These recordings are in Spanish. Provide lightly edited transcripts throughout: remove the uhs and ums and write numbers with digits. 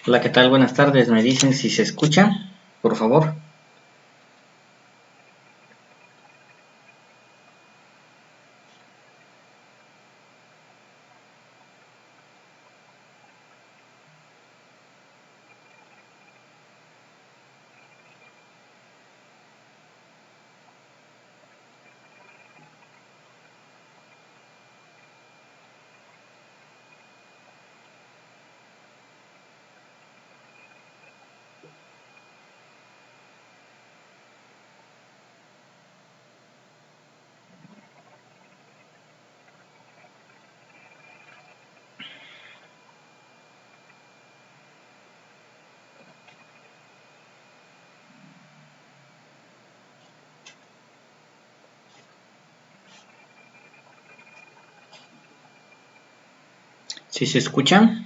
Hola, ¿qué tal? Buenas tardes. ¿Me dicen si se escucha? Por favor. ¿Sí se escucha?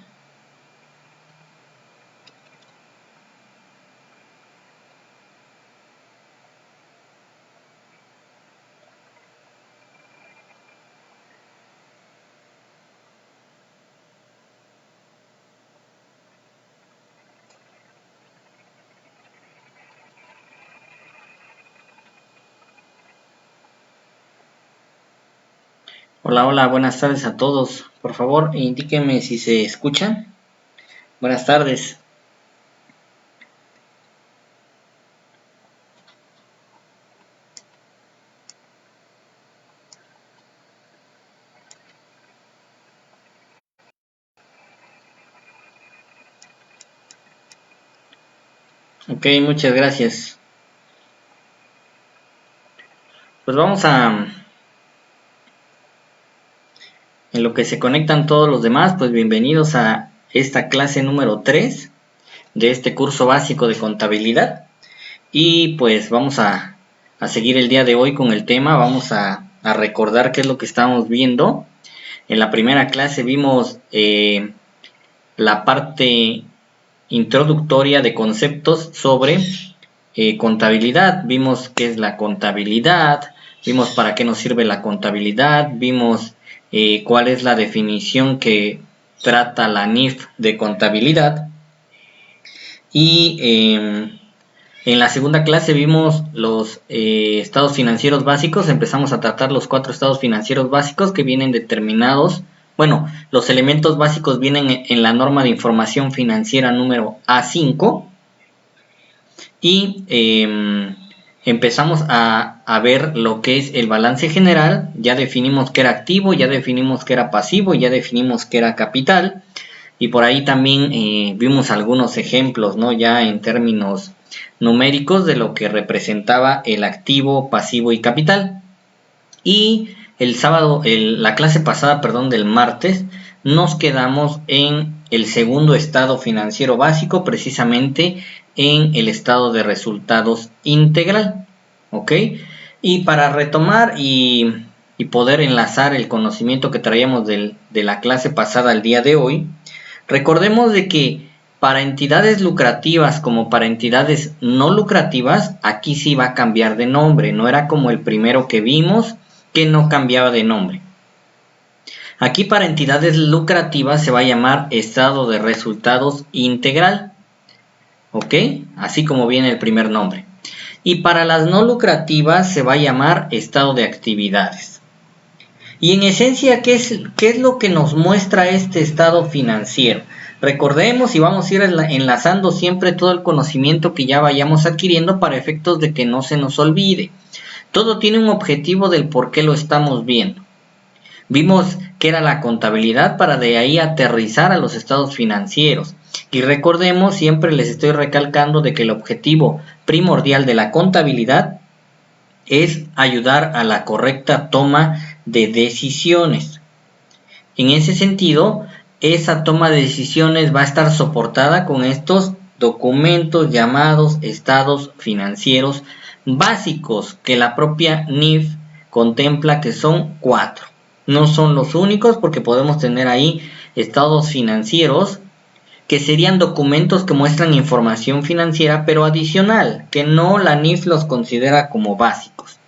Hola, hola, buenas tardes a todos. Por favor, indíquenme si se escucha. Buenas tardes. Ok, muchas gracias. Pues vamos en lo que se conectan todos los demás, pues bienvenidos a esta clase número 3 de este curso básico de contabilidad. Y pues vamos a seguir el día de hoy con el tema. Vamos a recordar qué es lo que estamos viendo. En la primera clase vimos la parte introductoria de conceptos sobre contabilidad. Vimos qué es la contabilidad, vimos para qué nos sirve la contabilidad, vimos cuál es la definición que trata la NIF de contabilidad. Y en la segunda clase vimos los estados financieros básicos. Empezamos a tratar los 4 estados financieros básicos que vienen determinados. Bueno, los elementos básicos vienen en la norma de información financiera número A5. Y empezamos a ver lo que es el balance general. Ya definimos que era activo, ya definimos que era pasivo, ya definimos que era capital. Y por ahí también vimos algunos ejemplos, ¿no? Ya en términos numéricos de lo que representaba el activo, pasivo y capital. Y el sábado, la clase pasada, perdón, del martes, nos quedamos en el segundo estado financiero básico, precisamente en el estado de resultados integral, ¿ok? Y para retomar y poder enlazar el conocimiento que traíamos de la clase pasada al día de hoy, recordemos de que para entidades lucrativas como para entidades no lucrativas, aquí sí va a cambiar de nombre, no era como el primero que vimos, que no cambiaba de nombre. Aquí para entidades lucrativas se va a llamar estado de resultados integral, ¿ok? Así como viene el primer nombre. Y para las no lucrativas se va a llamar estado de actividades. Y en esencia, ¿qué es lo que nos muestra este estado financiero? Recordemos y vamos a ir enlazando siempre todo el conocimiento que ya vayamos adquiriendo para efectos de que no se nos olvide. Todo tiene un objetivo del por qué lo estamos viendo. Vimos que era la contabilidad para de ahí aterrizar a los estados financieros. Y recordemos, siempre les estoy recalcando de que el objetivo primordial de la contabilidad es ayudar a la correcta toma de decisiones. En ese sentido, esa toma de decisiones va a estar soportada con estos documentos llamados estados financieros básicos que la propia NIF contempla, que son 4. No son los únicos, porque podemos tener ahí estados financieros que serían documentos que muestran información financiera, pero adicional, que no la NIF los considera como básicos.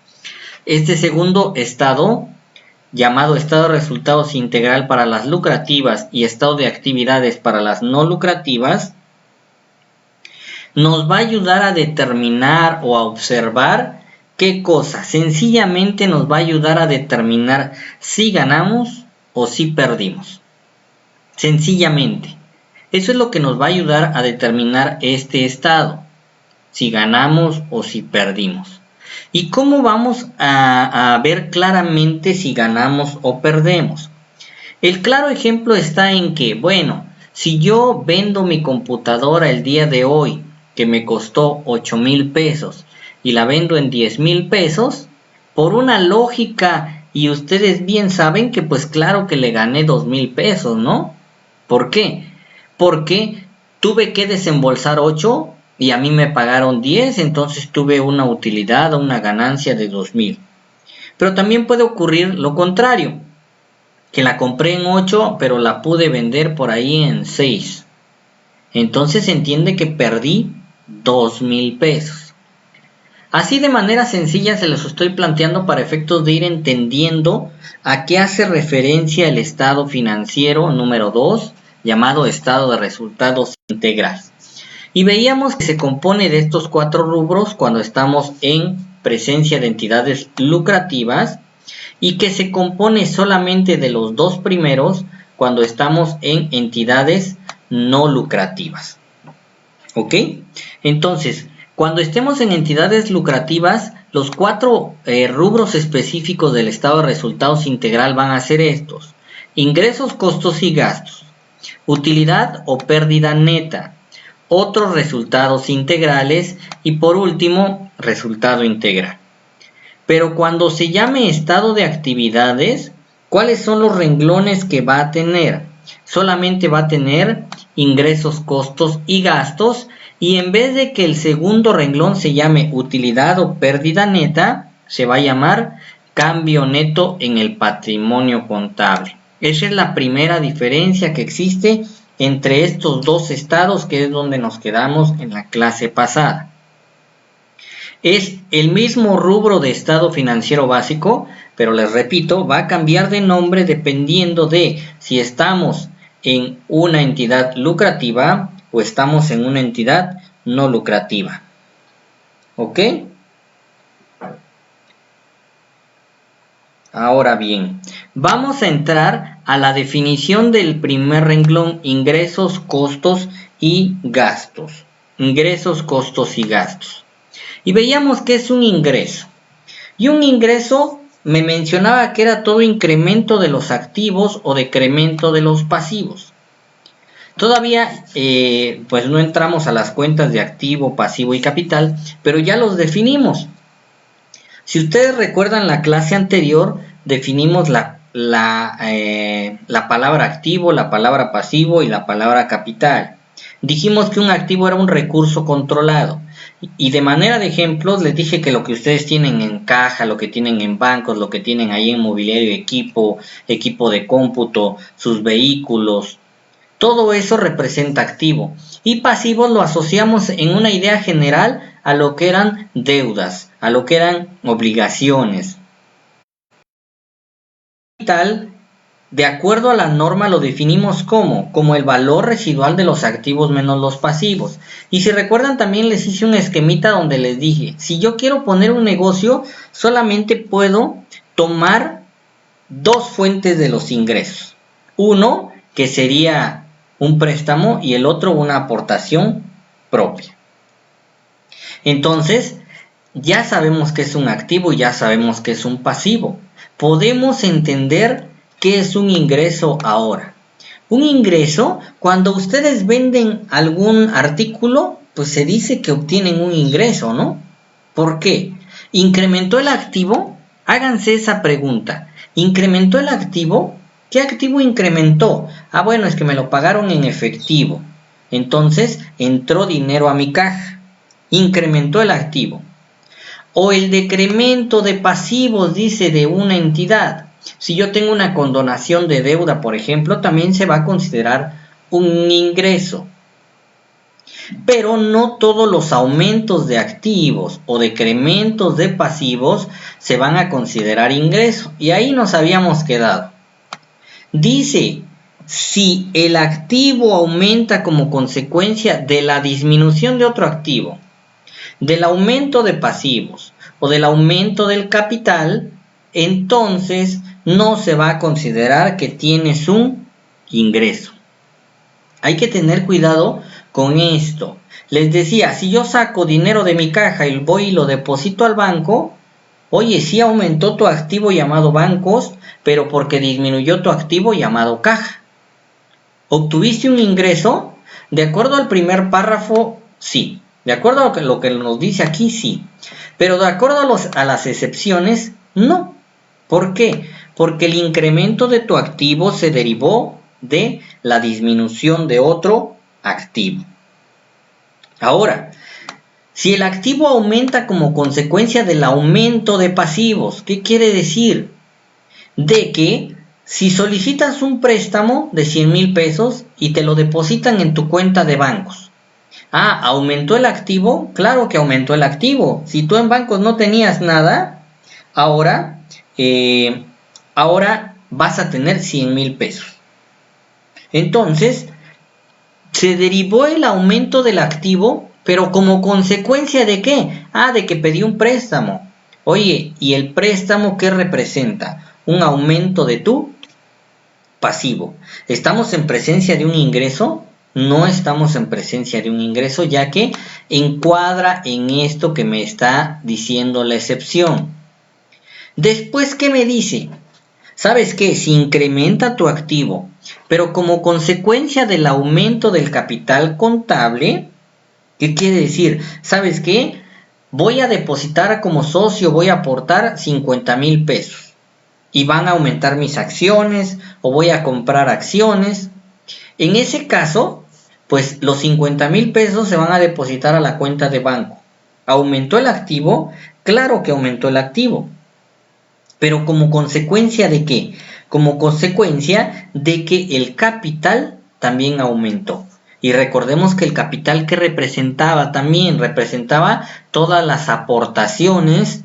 Este segundo estado, llamado estado de resultados integral para las lucrativas y estado de actividades para las no lucrativas, nos va a ayudar a determinar o a observar qué cosa. Sencillamente nos va a ayudar a determinar si ganamos o si perdimos. Sencillamente. Eso es lo que nos va a ayudar a determinar este estado. Si ganamos o si perdimos. ¿Y cómo vamos a ver claramente si ganamos o perdemos? El claro ejemplo está en que, bueno, si yo vendo mi computadora el día de hoy, que me costó 8,000 pesos, y la vendo en 10,000 pesos, por una lógica, y ustedes bien saben que pues claro que le gané 2,000 pesos, ¿no? ¿Por qué? Porque tuve que desembolsar 8 y a mí me pagaron 10, entonces tuve una utilidad o una ganancia de 2,000. Pero también puede ocurrir lo contrario, que la compré en 8, pero la pude vender por ahí en 6. Entonces se entiende que perdí 2,000 pesos. Así de manera sencilla se los estoy planteando para efectos de ir entendiendo a qué hace referencia el estado financiero número 2, llamado estado de resultados integral. Y veíamos que se compone de estos 4 rubros cuando estamos en presencia de entidades lucrativas y que se compone solamente de los 2 primeros cuando estamos en entidades no lucrativas. ¿Ok? Entonces, cuando estemos en entidades lucrativas, los 4 rubros específicos del estado de resultados integral van a ser estos: ingresos, costos y gastos, utilidad o pérdida neta, otros resultados integrales y por último, resultado integral. Pero cuando se llame estado de actividades, ¿cuáles son los renglones que va a tener? Solamente va a tener ingresos, costos y gastos, y en vez de que el segundo renglón se llame utilidad o pérdida neta, se va a llamar cambio neto en el patrimonio contable. Esa es la primera diferencia que existe entre estos 2 estados, que es donde nos quedamos en la clase pasada. Es el mismo rubro de estado financiero básico, pero les repito, va a cambiar de nombre dependiendo de si estamos en una entidad lucrativa o estamos en una entidad no lucrativa. ¿Ok? Ahora bien, vamos a entrar a la definición del primer renglón: ingresos, costos y gastos. Ingresos, costos y gastos. Y veíamos que es un ingreso. Y un ingreso me mencionaba que era todo incremento de los activos o decremento de los pasivos. Todavía pues no entramos a las cuentas de activo, pasivo y capital, pero ya los definimos. Si ustedes recuerdan la clase anterior, definimos la palabra activo, la palabra pasivo y la palabra capital. Dijimos que un activo era un recurso controlado. Y de manera de ejemplos les dije que lo que ustedes tienen en caja, lo que tienen en bancos, lo que tienen ahí en mobiliario, equipo de cómputo, sus vehículos, todo eso representa activo. Y pasivos lo asociamos en una idea general a lo que eran deudas, a lo que eran obligaciones. Capital, de acuerdo a la norma, lo definimos como el valor residual de los activos menos los pasivos. Y si recuerdan, también les hice un esquemita donde les dije, si yo quiero poner un negocio, solamente puedo tomar 2 fuentes de los ingresos. Uno, que sería un préstamo, y el otro una aportación propia. Entonces, ya sabemos que es un activo y ya sabemos que es un pasivo. Podemos entender ¿qué es un ingreso ahora? Un ingreso, cuando ustedes venden algún artículo, pues se dice que obtienen un ingreso, ¿no? ¿Por qué? ¿Incrementó el activo? Háganse esa pregunta. ¿Incrementó el activo? ¿Qué activo incrementó? Ah, bueno, es que me lo pagaron en efectivo. Entonces, entró dinero a mi caja. Incrementó el activo. O el decremento de pasivos, dice, de una entidad. Si yo tengo una condonación de deuda, por ejemplo, también se va a considerar un ingreso. Pero no todos los aumentos de activos o decrementos de pasivos se van a considerar ingreso. Y ahí nos habíamos quedado. Dice si el activo aumenta como consecuencia de la disminución de otro activo, del aumento de pasivos o del aumento del capital, entonces no se va a considerar que tienes un ingreso. Hay que tener cuidado con esto. Les decía, si yo saco dinero de mi caja y voy y lo deposito al banco, oye, sí aumentó tu activo llamado bancos, pero porque disminuyó tu activo llamado caja. ¿Obtuviste un ingreso? De acuerdo al primer párrafo, sí. De acuerdo a lo que nos dice aquí, sí. Pero de acuerdo a las excepciones, no. ¿Por qué? Porque el incremento de tu activo se derivó de la disminución de otro activo. Ahora, si el activo aumenta como consecuencia del aumento de pasivos, ¿qué quiere decir? De que si solicitas un préstamo de 100,000 pesos y te lo depositan en tu cuenta de bancos. ¿Aumentó el activo? Claro que aumentó el activo. Si tú en bancos no tenías nada, ahora vas a tener 100,000 pesos. Entonces, se derivó el aumento del activo, pero como consecuencia ¿de qué? De que pedí un préstamo. Oye, ¿y el préstamo qué representa? Un aumento de tu pasivo. ¿Estamos en presencia de un ingreso? No estamos en presencia de un ingreso, ya que encuadra en esto que me está diciendo la excepción. Después, ¿qué me dice? ¿Sabes qué? Si incrementa tu activo, pero como consecuencia del aumento del capital contable, ¿qué quiere decir? ¿Sabes qué? Voy a depositar como socio, voy a aportar 50,000 pesos. Y van a aumentar mis acciones o voy a comprar acciones. En ese caso, pues los 50,000 pesos se van a depositar a la cuenta de banco. ¿Aumentó el activo? Claro que aumentó el activo. Pero como consecuencia ¿de qué? Como consecuencia de que el capital también aumentó. Y recordemos que el capital que representaba también representaba todas las aportaciones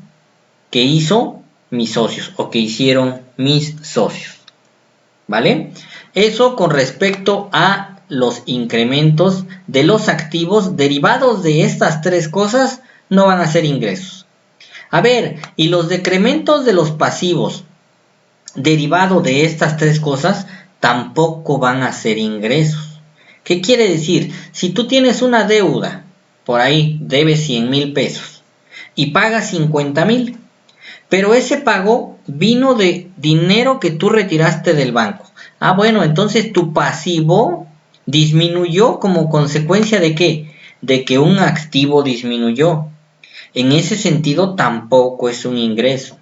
que hizo mis socios o que hicieron mis socios. ¿Vale? Eso con respecto a los incrementos de los activos derivados de estas tres cosas no van a ser ingresos. A ver, y los decrementos de los pasivos derivado de estas tres cosas tampoco van a ser ingresos. ¿Qué quiere decir? Si tú tienes una deuda, por ahí debes 100,000 pesos y pagas 50,000, pero ese pago vino de dinero que tú retiraste del banco. Bueno, entonces tu pasivo disminuyó como consecuencia ¿de qué? De que un activo disminuyó. En ese sentido tampoco es un ingreso.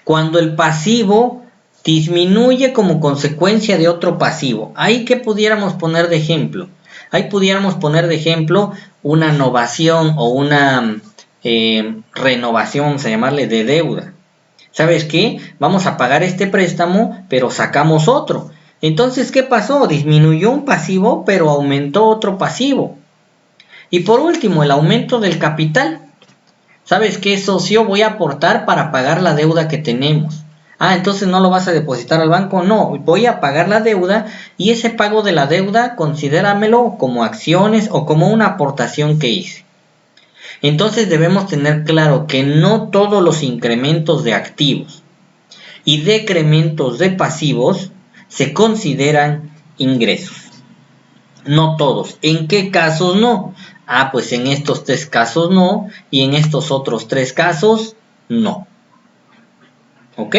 Cuando el pasivo disminuye como consecuencia de otro pasivo, ¿ahí qué pudiéramos poner de ejemplo? Ahí pudiéramos poner de ejemplo una novación o una renovación, vamos a llamarle, de deuda. ¿Sabes qué? Vamos a pagar este préstamo, pero sacamos otro. Entonces, ¿qué pasó? Disminuyó un pasivo, pero aumentó otro pasivo. Y por último, el aumento del capital. ¿Sabes qué, socio? Voy a aportar para pagar la deuda que tenemos. Entonces no lo vas a depositar al banco. No, voy a pagar la deuda y ese pago de la deuda considéramelo como acciones o como una aportación que hice. Entonces debemos tener claro que no todos los incrementos de activos y decrementos de pasivos se consideran ingresos. No todos. ¿En qué casos no? Pues en estos 3 casos no, y en estos otros 3 casos no. ¿Ok?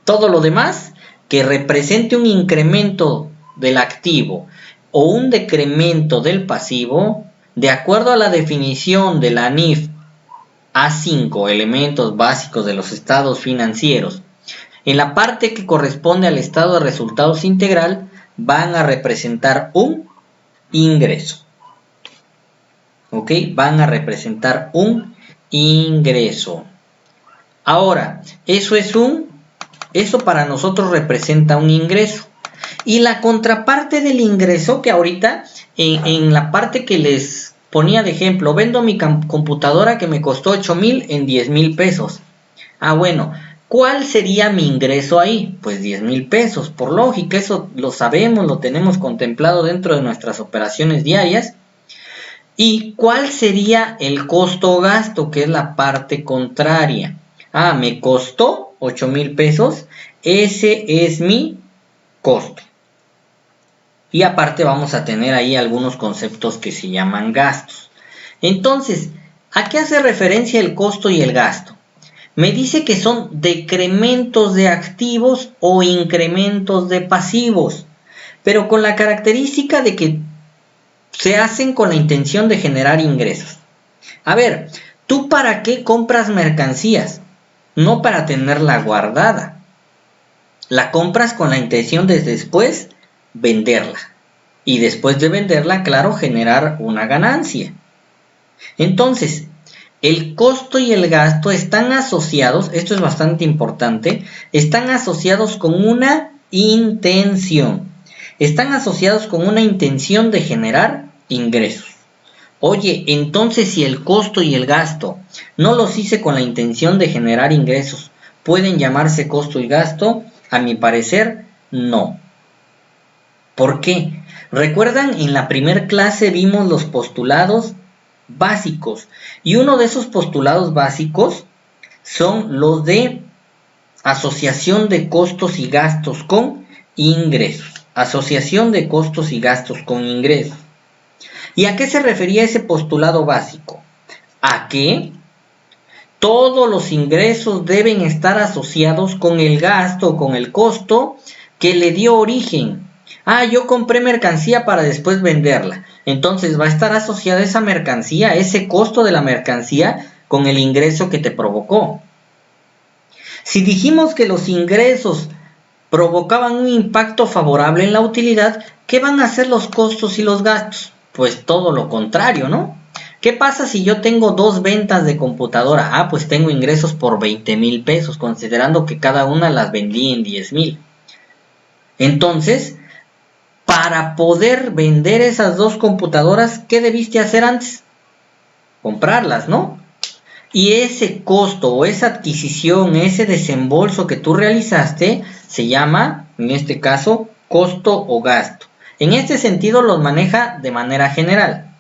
Todo lo demás que represente un incremento del activo o un decremento del pasivo, de acuerdo a la definición de la NIF A5, elementos básicos de los estados financieros, en la parte que corresponde al estado de resultados integral, van a representar un ingreso. ¿Ok? Van a representar un ingreso. Ahora, eso para nosotros representa un ingreso. Y la contraparte del ingreso, que ahorita en la parte que les ponía de ejemplo, vendo mi computadora que me costó 8,000 en 10,000 pesos. Bueno, ¿Cuál sería mi ingreso ahí? Pues 10,000 pesos. Por lógica, eso lo sabemos, lo tenemos contemplado dentro de nuestras operaciones diarias. ¿Y cuál sería el costo o gasto? Que es la parte contraria. Me costó 8,000 pesos. Ese es mi costo. Y aparte vamos a tener ahí algunos conceptos que se llaman gastos. Entonces, ¿a qué hace referencia el costo y el gasto? Me dice que son decrementos de activos o incrementos de pasivos, pero con la característica de que se hacen con la intención de generar ingresos. A ver, ¿tú para qué compras mercancías? No para tenerla guardada. La compras con la intención de después venderla. Y después de venderla, claro, generar una ganancia. Entonces, el costo y el gasto están asociados, esto es bastante importante, están asociados con una intención. Están asociados con una intención de generar ingresos. Oye, entonces si el costo y el gasto no los hice con la intención de generar ingresos, ¿pueden llamarse costo y gasto? A mi parecer, no. ¿Por qué? ¿Recuerdan? En la primer clase vimos los postulados básicos y uno de esos postulados básicos son los de asociación de costos y gastos con ingresos. Asociación de costos y gastos con ingresos. ¿Y a qué se refería ese postulado básico? A que todos los ingresos deben estar asociados con el gasto o con el costo que le dio origen. Yo compré mercancía para después venderla. Entonces va a estar asociada esa mercancía, ese costo de la mercancía, con el ingreso que te provocó. Si dijimos que los ingresos provocaban un impacto favorable en la utilidad, ¿qué van a hacer los costos y los gastos? Pues todo lo contrario, ¿no? ¿Qué pasa si yo tengo 2 ventas de computadora? Pues tengo ingresos por 20,000 pesos, considerando que cada una las vendí en 10,000. Entonces, para poder vender esas 2 computadoras, ¿qué debiste hacer antes? Comprarlas, ¿no? Y ese costo o esa adquisición, ese desembolso que tú realizaste, se llama, en este caso, costo o gasto. En este sentido los maneja de manera general.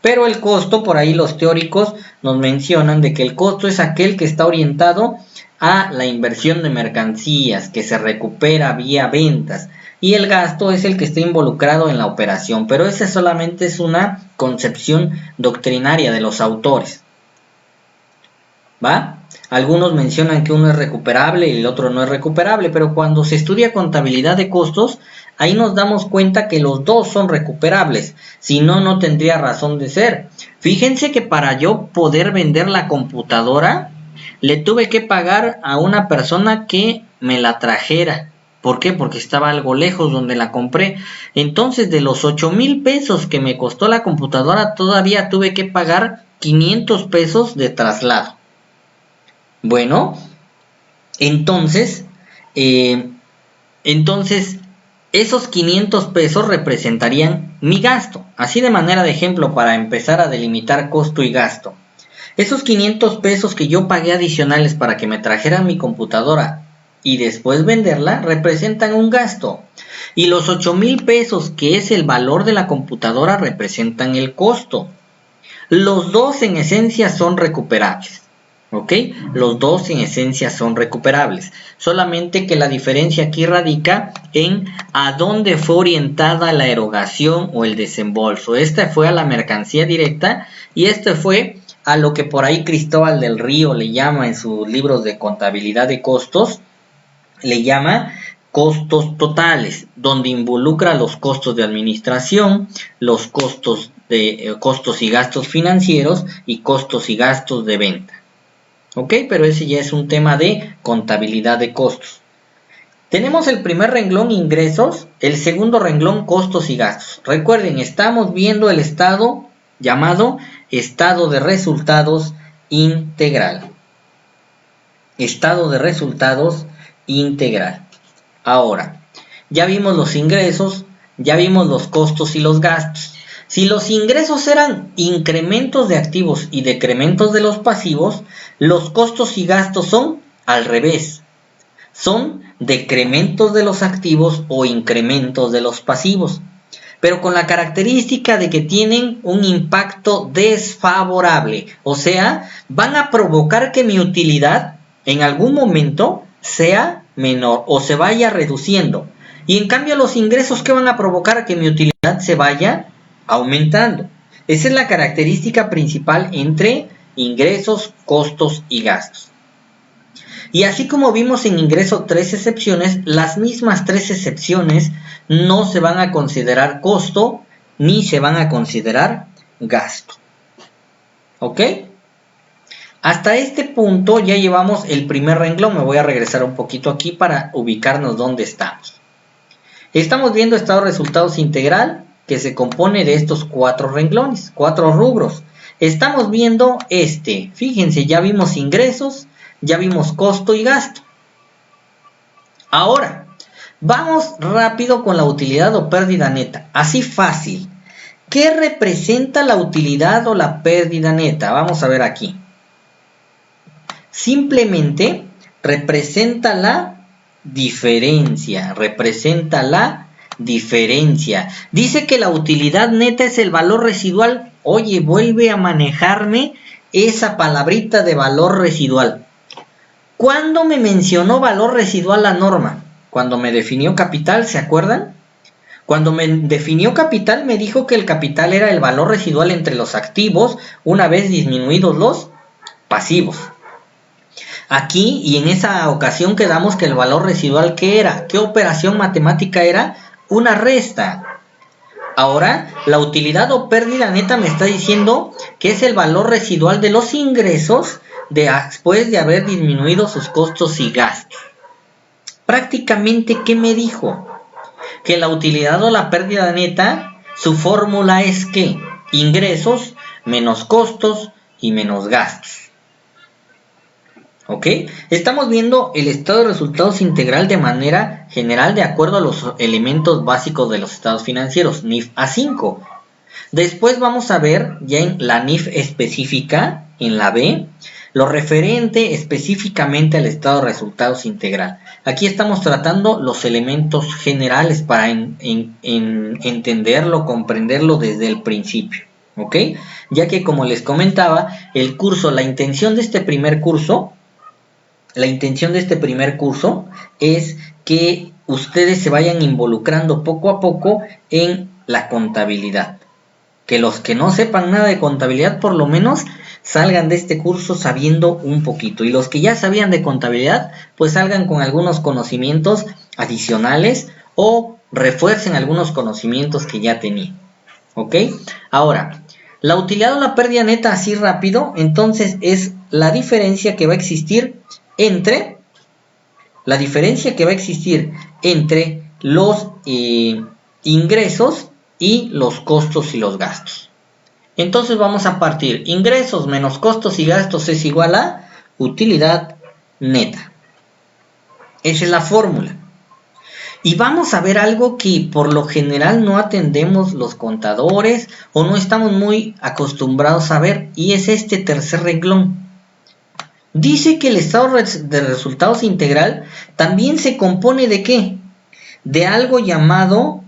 Pero el costo, por ahí los teóricos nos mencionan de que el costo es aquel que está orientado a la inversión de mercancías, que se recupera vía ventas. Y el gasto es el que está involucrado en la operación, pero esa solamente es una concepción doctrinaria de los autores. ¿Va? Algunos mencionan que uno es recuperable y el otro no es recuperable, pero cuando se estudia contabilidad de costos, ahí nos damos cuenta que los dos son recuperables, si no, no tendría razón de ser. Fíjense que para yo poder vender la computadora, le tuve que pagar a una persona que me la trajera. ¿Por qué? Porque estaba algo lejos donde la compré. Entonces, de los 8,000 pesos que me costó la computadora, todavía tuve que pagar 500 pesos de traslado. Bueno, entonces esos 500 pesos representarían mi gasto. Así de manera de ejemplo para empezar a delimitar costo y gasto. Esos 500 pesos que yo pagué adicionales para que me trajeran mi computadora y después venderla representan un gasto. Y los 8,000 pesos que es el valor de la computadora representan el costo. Los dos en esencia son recuperables. ¿Ok? Los dos en esencia son recuperables. Solamente que la diferencia aquí radica en a dónde fue orientada la erogación o el desembolso. Esta fue a la mercancía directa y este fue a lo que por ahí Cristóbal del Río le llama en sus libros de contabilidad de costos, le llama costos totales, donde involucra los costos de administración, los costos y gastos financieros y costos y gastos de venta. ¿Ok? Pero ese ya es un tema de contabilidad de costos. Tenemos el primer renglón ingresos, el segundo renglón costos y gastos. Recuerden, estamos viendo el estado llamado estado de resultados integral. Estado de resultados integral. Ahora, ya vimos los ingresos, ya vimos los costos y los gastos. Si los ingresos eran incrementos de activos y decrementos de los pasivos, los costos y gastos son al revés, son decrementos de los activos o incrementos de los pasivos, pero con la característica de que tienen un impacto desfavorable, o sea, van a provocar que mi utilidad en algún momento sea menor o se vaya reduciendo. Y en cambio los ingresos, que van a provocar que mi utilidad se vaya aumentando. Esa es la característica principal entre ingresos, costos y gastos. Y así como vimos en ingreso 3 excepciones, las mismas 3 excepciones no se van a considerar costo ni se van a considerar gasto. ¿Ok? Hasta este punto ya llevamos el primer renglón. Me voy a regresar un poquito aquí para ubicarnos dónde estamos. Estamos viendo estado de resultados integral, que se compone de estos 4 renglones, 4 rubros. Estamos viendo fíjense, ya vimos ingresos, ya vimos costo y gasto. Ahora, vamos rápido con la utilidad o pérdida neta. Así fácil. ¿Qué representa la utilidad o la pérdida neta? Vamos a ver aquí. Simplemente representa la diferencia. Dice que la utilidad neta es el valor residual. Oye, vuelve a manejarme esa palabrita de valor residual. ¿Cuándo me mencionó valor residual la norma? Cuando me definió capital, ¿se acuerdan? Cuando me definió capital, me dijo que el capital era el valor residual entre los activos una vez disminuidos los pasivos. Aquí y en esa ocasión quedamos que el valor residual, ¿qué era? ¿Qué operación matemática era? Una resta. Ahora, la utilidad o pérdida neta me está diciendo que es el valor residual de los ingresos después de haber disminuido sus costos y gastos. Prácticamente, ¿qué me dijo? Que la utilidad o la pérdida neta, su fórmula es que ingresos menos costos y menos gastos. ¿Ok? Estamos viendo el estado de resultados integral de manera general de acuerdo a los elementos básicos de los estados financieros, NIF A5. Después vamos a ver ya en la NIF específica, en la B, lo referente específicamente al estado de resultados integral. Aquí estamos tratando los elementos generales para entenderlo, comprenderlo desde el principio. ¿Ok? Ya que como les comentaba, el curso, la intención de este primer curso es que ustedes se vayan involucrando poco a poco en la contabilidad. Que los que no sepan nada de contabilidad por lo menos salgan de este curso sabiendo un poquito. Y los que ya sabían de contabilidad pues salgan con algunos conocimientos adicionales o refuercen algunos conocimientos que ya tenían. ¿Ok? Ahora, la utilidad o la pérdida neta así rápido, entonces es la diferencia que va a existir entre los ingresos y los costos y los gastos. Entonces vamos a partir, ingresos menos costos y gastos es igual a utilidad neta. Esa es la fórmula. Y vamos a ver algo que por lo general no atendemos los contadores o no estamos muy acostumbrados a ver, y es este tercer renglón. Dice que el estado de resultados integral también se compone ¿de qué? De algo llamado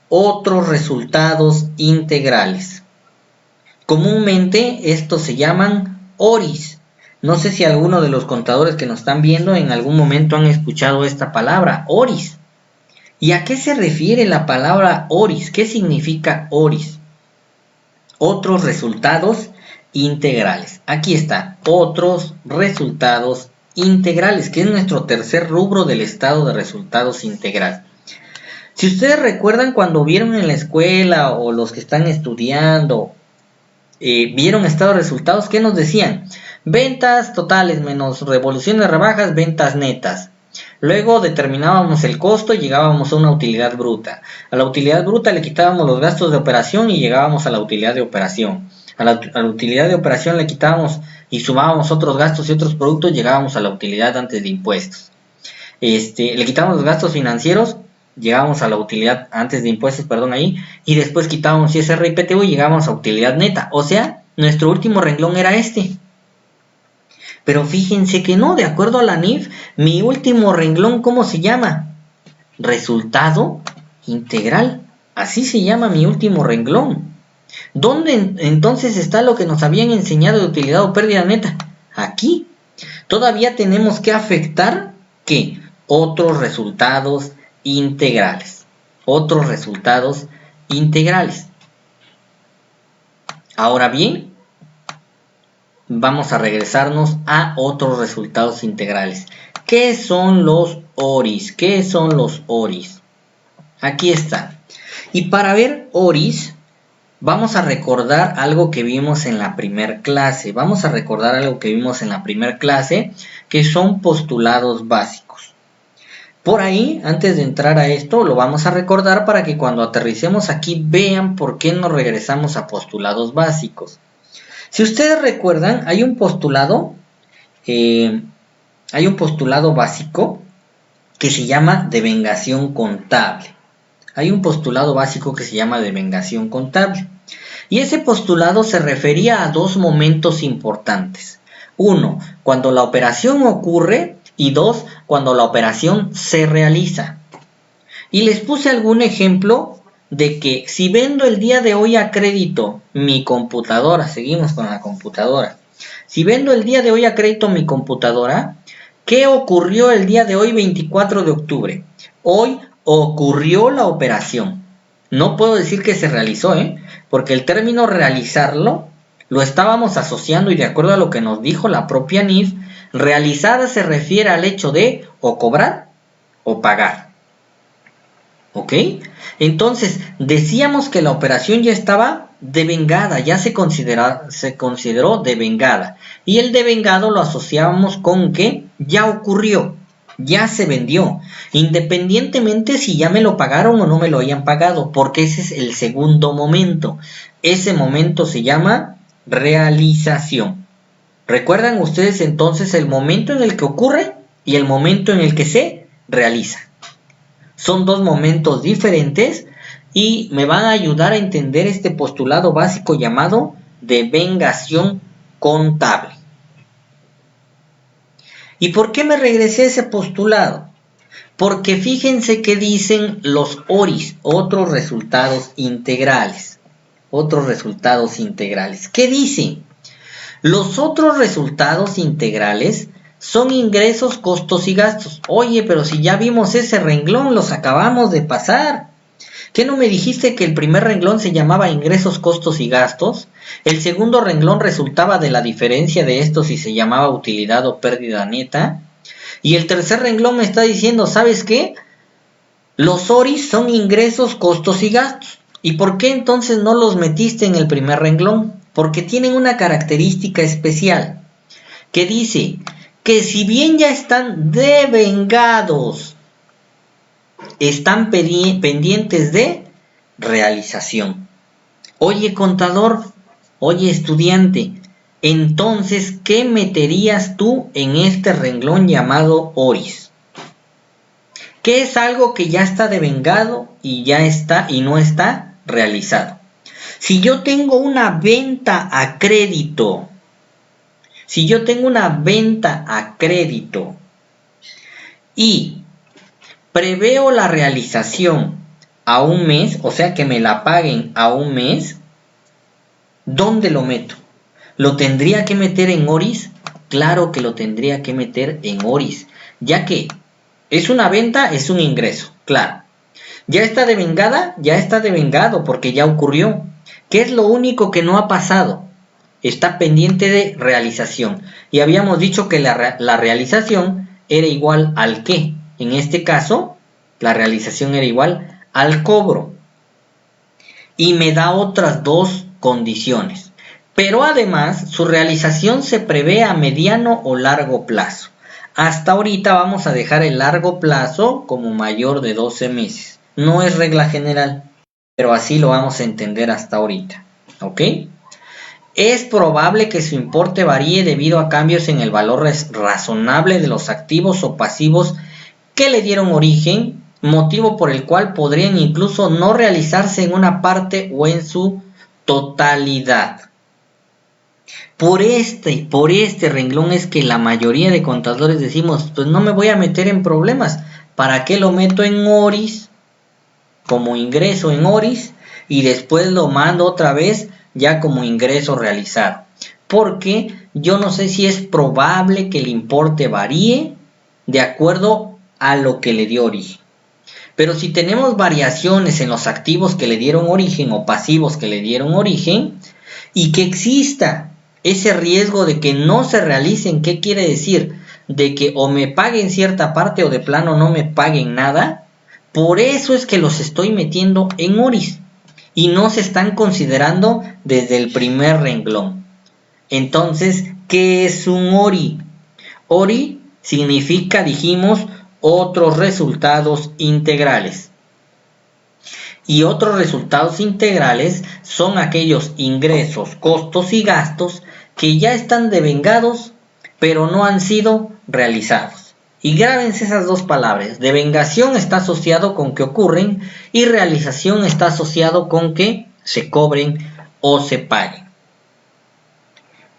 otros resultados integrales. Comúnmente estos se llaman ORIS. No sé si alguno de los contadores que nos están viendo en algún momento han escuchado esta palabra, ORIS. ¿Y a qué se refiere la palabra ORIS? ¿Qué significa ORIS? Otros resultados integrales. Aquí está, otros resultados integrales, que es nuestro tercer rubro del estado de resultados integral. Si ustedes recuerdan cuando vieron en la escuela o los que están estudiando, vieron estado de resultados, ¿qué nos decían? Ventas totales menos revoluciones de rebajas, ventas netas. Luego determinábamos el costo y llegábamos a una utilidad bruta. A la utilidad bruta le quitábamos los gastos de operación y llegábamos a la utilidad de operación. A la utilidad de operación le quitábamos y sumábamos otros gastos y otros productos, llegábamos a la utilidad antes de impuestos. Le quitábamos los gastos financieros, llegábamos a la utilidad antes de impuestos, y después quitábamos ISR y PTU y llegábamos a utilidad neta. O sea, nuestro último renglón era este. Pero fíjense que no, de acuerdo a la NIF, mi último renglón, ¿cómo se llama? Resultado integral. Así se llama mi último renglón. ¿Dónde entonces está lo que nos habían enseñado de utilidad o pérdida neta? Aquí. Todavía tenemos que afectar, ¿qué? Otros resultados integrales. Otros resultados integrales. Ahora bien, vamos a regresarnos a otros resultados integrales. ¿Qué son los ORIs? ¿Qué son los ORIs? Aquí está. Y para ver ORIs, vamos a recordar algo que vimos en la primer clase. Que son postulados básicos. Por ahí, antes de entrar a esto, lo vamos a recordar para que cuando aterricemos aquí vean por qué nos regresamos a postulados básicos. Si ustedes recuerdan, hay un postulado básico que se llama devengación contable. Y ese postulado se refería a dos momentos importantes. Uno, cuando la operación ocurre, y dos, cuando la operación se realiza. Y les puse algún ejemplo de que si vendo el día de hoy a crédito mi computadora, seguimos con la computadora. Si vendo el día de hoy a crédito mi computadora, ¿qué ocurrió el día de hoy 24 de octubre? Hoy ocurrió la operación. No puedo decir que se realizó, porque el término realizarlo lo estábamos asociando y de acuerdo a lo que nos dijo la propia NIF, realizar se refiere al hecho de o cobrar o pagar. ¿Ok? Entonces, decíamos que la operación ya estaba devengada, ya se consideró devengada. Y el devengado lo asociábamos con que ya ocurrió, ya se vendió, independientemente si ya me lo pagaron o no me lo hayan pagado, porque ese es el segundo momento. Ese momento se llama realización. ¿Recuerdan ustedes entonces el momento en el que ocurre y el momento en el que se realiza? Son dos momentos diferentes y me van a ayudar a entender este postulado básico llamado devengación contable. ¿Y por qué me regresé a ese postulado? Porque fíjense que dicen los ORIs, otros resultados integrales. ¿Qué dicen? Los otros resultados integrales son ingresos, costos y gastos. Oye, pero si ya vimos ese renglón, los acabamos de pasar. ¿Qué no me dijiste que el primer renglón se llamaba ingresos, costos y gastos? El segundo renglón resultaba de la diferencia de estos y se llamaba utilidad o pérdida neta. Y el tercer renglón me está diciendo, ¿sabes qué? Los ORIs son ingresos, costos y gastos. ¿Y por qué entonces no los metiste en el primer renglón? Porque tienen una característica especial que dice que si bien ya están devengados, están pendientes de realización. Oye, contador, oye, estudiante, entonces, ¿qué meterías tú en este renglón llamado ORIs? ¿Qué es algo que ya está devengado y ya está y no está realizado? Si yo tengo una venta a crédito, y preveo la realización a un mes, o sea que me la paguen a un mes, ¿dónde lo meto? ¿Lo tendría que meter en ORIs? Claro que lo tendría que meter en ORIs, ya que es una venta, es un ingreso, claro. ¿Ya está devengada? Ya está devengado porque ya ocurrió. ¿Qué es lo único que no ha pasado? Está pendiente de realización. Y habíamos dicho que la realización era igual al ¿qué? En este caso, la realización era igual al cobro. Y me da otras dos condiciones. Pero además, su realización se prevé a mediano o largo plazo. Hasta ahorita vamos a dejar el largo plazo como mayor de 12 meses. No es regla general, pero así lo vamos a entender hasta ahorita. ¿Ok? Es probable que su importe varíe debido a cambios en el valor razonable de los activos o pasivos que le dieron origen, motivo por el cual podrían incluso no realizarse en una parte o en su totalidad. Por este renglón es que la mayoría de contadores decimos, pues no me voy a meter en problemas. ¿Para qué lo meto en ORIS? Como ingreso en ORIS y después lo mando otra vez ya como ingreso realizado. Porque yo no sé si es probable que el importe varíe de acuerdo a lo que le dio origen. Pero si tenemos variaciones en los activos que le dieron origen o pasivos que le dieron origen y que exista ese riesgo de que no se realicen, ¿qué quiere decir? De que o me paguen cierta parte o de plano no me paguen nada. Por eso es que los estoy metiendo en ORIS y no se están considerando desde el primer renglón. Entonces, ¿qué es un ORI? ORI significa, dijimos, otros resultados integrales. Y otros resultados integrales son aquellos ingresos, costos y gastos que ya están devengados, pero no han sido realizados. Y grábense esas dos palabras. Devengación está asociado con que ocurren y realización está asociado con que se cobren o se paguen.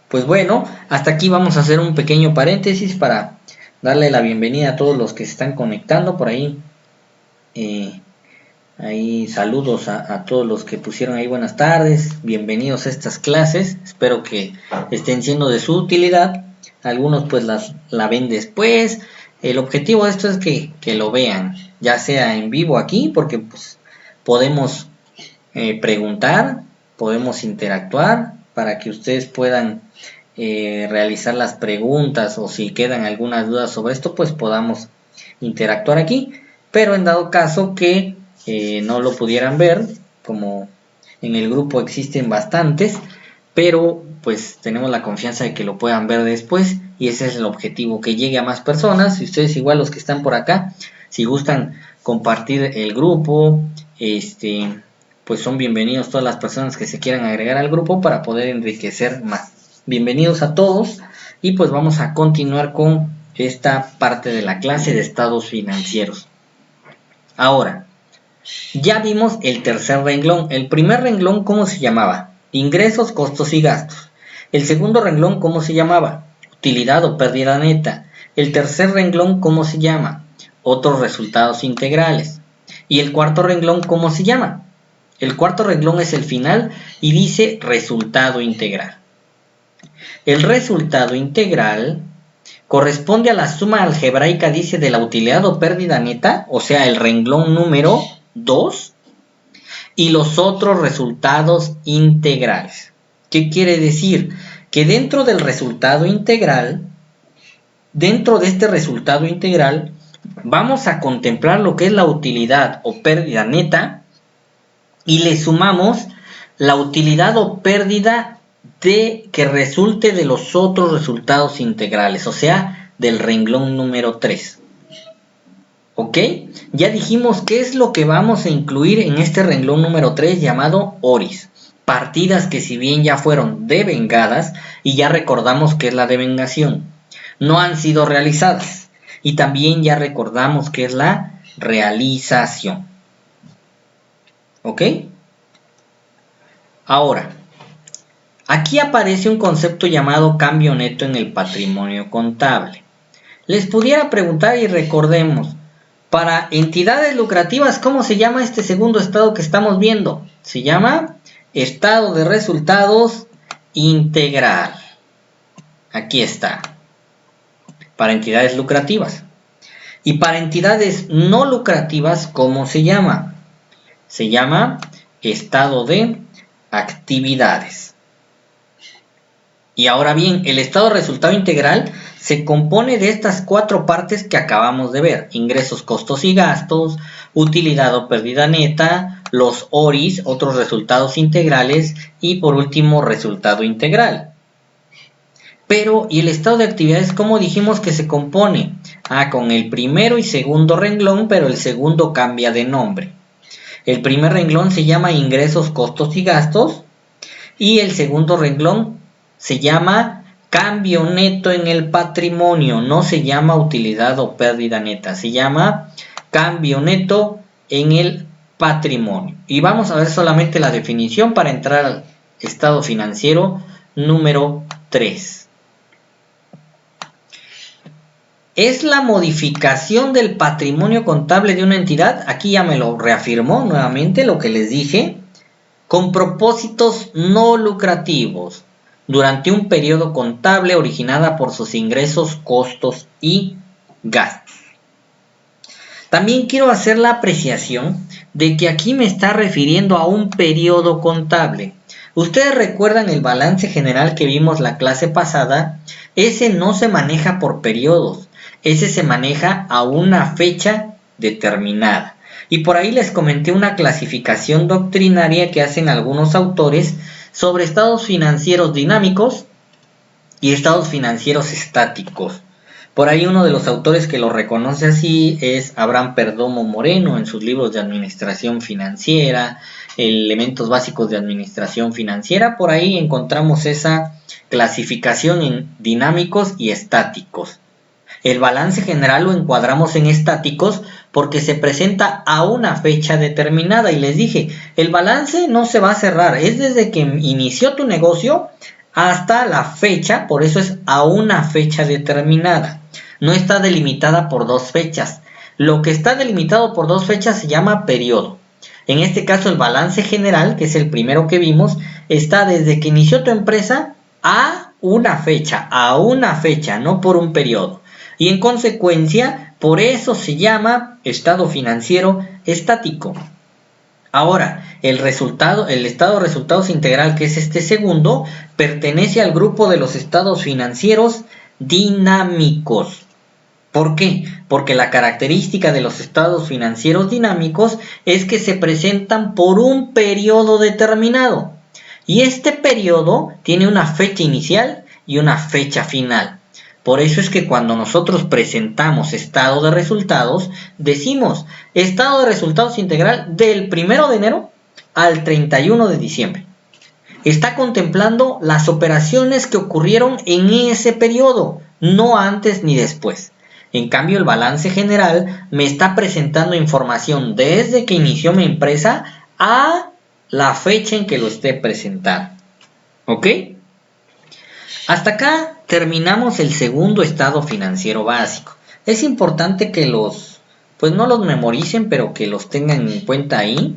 Pues bueno, hasta aquí vamos a hacer un pequeño paréntesis para darle la bienvenida a todos los que se están conectando por ahí. Ahí saludos a todos los que pusieron ahí buenas tardes, bienvenidos a estas clases, espero que estén siendo de su utilidad. Algunos pues la ven después. El objetivo de esto es que lo vean, ya sea en vivo aquí, porque pues podemos preguntar, podemos interactuar para que ustedes puedan realizar las preguntas, o si quedan algunas dudas sobre esto pues podamos interactuar aquí. Pero en dado caso que no lo pudieran ver, como en el grupo existen bastantes, pero pues tenemos la confianza de que lo puedan ver después, y ese es el objetivo, que llegue a más personas. Y ustedes igual, los que están por acá, si gustan compartir el grupo, pues son bienvenidos todas las personas que se quieran agregar al grupo para poder enriquecer más. Bienvenidos a todos, y pues vamos a continuar con esta parte de la clase de estados financieros. Ahora, ya vimos el tercer renglón. El primer renglón, ¿cómo se llamaba? Ingresos, costos y gastos. El segundo renglón, ¿cómo se llamaba? Utilidad o pérdida neta. El tercer renglón, ¿cómo se llama? Otros resultados integrales. Y el cuarto renglón, ¿cómo se llama? El cuarto renglón es el final y dice resultado integral. El resultado integral corresponde a la suma algebraica, dice, de la utilidad o pérdida neta, o sea, el renglón número 2, y los otros resultados integrales. ¿Qué quiere decir? Que dentro del resultado integral, dentro de este resultado integral, vamos a contemplar lo que es la utilidad o pérdida neta y le sumamos la utilidad o pérdida que resulte de los otros resultados integrales, o sea, del renglón número 3. ¿Ok? Ya dijimos qué es lo que vamos a incluir en este renglón número 3 llamado ORIS. Partidas que, si bien ya fueron devengadas, y ya recordamos qué es la devengación, no han sido realizadas. Y también ya recordamos qué es la realización. ¿Ok? Ahora, aquí aparece un concepto llamado cambio neto en el patrimonio contable. Les pudiera preguntar, y recordemos, para entidades lucrativas, ¿cómo se llama este segundo estado que estamos viendo? Se llama estado de resultados integral. Aquí está. Para entidades lucrativas. Y para entidades no lucrativas, ¿cómo se llama? Se llama estado de actividades. Y ahora bien, el estado de resultado integral se compone de estas 4 partes que acabamos de ver: ingresos, costos y gastos, utilidad o pérdida neta, los ORIS, otros resultados integrales, y por último, resultado integral. Pero, ¿y el estado de actividades cómo dijimos que se compone? Con el primero y segundo renglón, pero el segundo cambia de nombre. El primer renglón se llama ingresos, costos y gastos, y el segundo renglón se llama cambio neto en el patrimonio. No se llama utilidad o pérdida neta, se llama cambio neto en el patrimonio. Y vamos a ver solamente la definición para entrar al estado financiero número 3. Es la modificación del patrimonio contable de una entidad. Aquí ya me lo reafirmó nuevamente lo que les dije. Con propósitos no lucrativos durante un periodo contable originada por sus ingresos, costos y gastos. También quiero hacer la apreciación de que aquí me está refiriendo a un periodo contable. Ustedes recuerdan el balance general que vimos la clase pasada. Ese no se maneja por periodos. Ese se maneja a una fecha determinada. Y por ahí les comenté una clasificación doctrinaria que hacen algunos autores sobre estados financieros dinámicos y estados financieros estáticos. Por ahí uno de los autores que lo reconoce así es Abraham Perdomo Moreno en sus libros de administración financiera, elementos básicos de administración financiera. Por ahí encontramos esa clasificación en dinámicos y estáticos. El balance general lo encuadramos en estáticos porque se presenta a una fecha determinada. Y les dije, el balance no se va a cerrar, es desde que inició tu negocio hasta la fecha, por eso es a una fecha determinada. No está delimitada por dos fechas. Lo que está delimitado por dos fechas se llama periodo. En este caso el balance general, que es el primero que vimos, está desde que inició tu empresa a una fecha, no por un periodo. Y en consecuencia, por eso se llama estado financiero estático. Ahora, el estado de resultados integral, que es este segundo, pertenece al grupo de los estados financieros dinámicos. ¿Por qué? Porque la característica de los estados financieros dinámicos es que se presentan por un periodo determinado. Y este periodo tiene una fecha inicial y una fecha final. Por eso es que cuando nosotros presentamos estado de resultados, decimos estado de resultados integral del 1 de enero al 31 de diciembre. Está contemplando las operaciones que ocurrieron en ese periodo, no antes ni después. En cambio, el balance general me está presentando información desde que inició mi empresa a la fecha en que lo esté presentando. ¿Ok? Hasta acá terminamos el segundo estado financiero básico. Es importante que no los memoricen, pero que los tengan en cuenta ahí,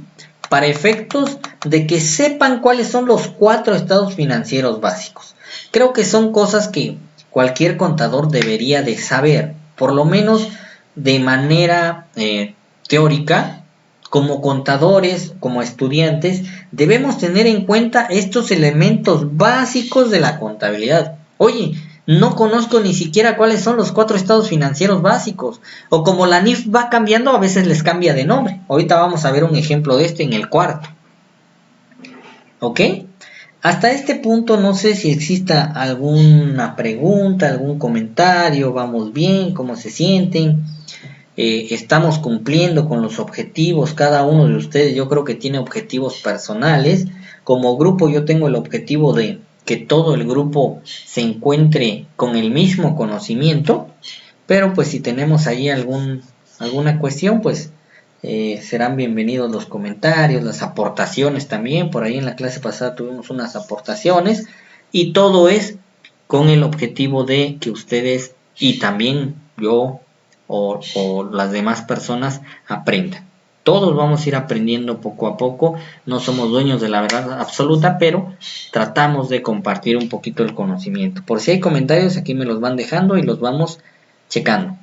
para efectos de que sepan cuáles son los 4 estados financieros básicos. Creo que son cosas que cualquier contador debería de saber, por lo menos de manera teórica. Como contadores, como estudiantes, debemos tener en cuenta estos elementos básicos de la contabilidad. Oye, no conozco ni siquiera cuáles son los 4 estados financieros básicos. O como la NIF va cambiando, a veces les cambia de nombre. Ahorita vamos a ver un ejemplo de esto en el cuarto. ¿Ok? Hasta este punto no sé si exista alguna pregunta, algún comentario. ¿Vamos bien? ¿Cómo se sienten? Estamos cumpliendo con los objetivos. Cada uno de ustedes yo creo que tiene objetivos personales. Como grupo yo tengo el objetivo de que todo el grupo se encuentre con el mismo conocimiento, pero pues si tenemos ahí alguna cuestión, pues serán bienvenidos los comentarios, las aportaciones también. Por ahí en la clase pasada tuvimos unas aportaciones y todo es con el objetivo de que ustedes y también yo o las demás personas aprendan. Todos vamos a ir aprendiendo poco a poco, no somos dueños de la verdad absoluta, pero tratamos de compartir un poquito el conocimiento. Por si hay comentarios, aquí me los van dejando y los vamos checando.